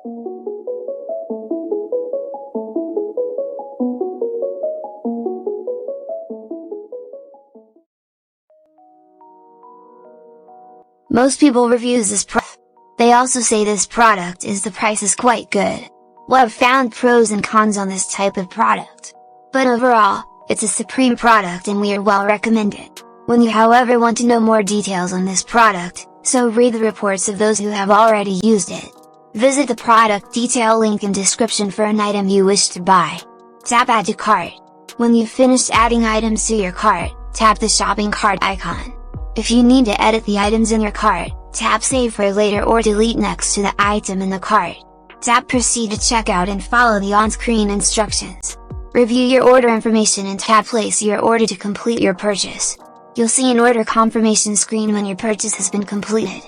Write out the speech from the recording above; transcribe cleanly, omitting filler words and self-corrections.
Most people reviews this product. They also say this product is the price is quite good. Well, I've found pros and cons on this type of product. But overall, it's a supreme product and we are well recommend it. When you however want to know more details on this product, so read the reports of those who have already used it. Visit the product detail link in description for an item you wish to buy. Tap add to cart. When you've finished adding items to your cart, tap the shopping cart icon. If you need to edit the items in your cart, tap save for later or delete next to the item in the cart. Tap proceed to checkout and follow the on-screen instructions. Review your order information and tap place your order to complete your purchase. You'll see an order confirmation screen when your purchase has been completed.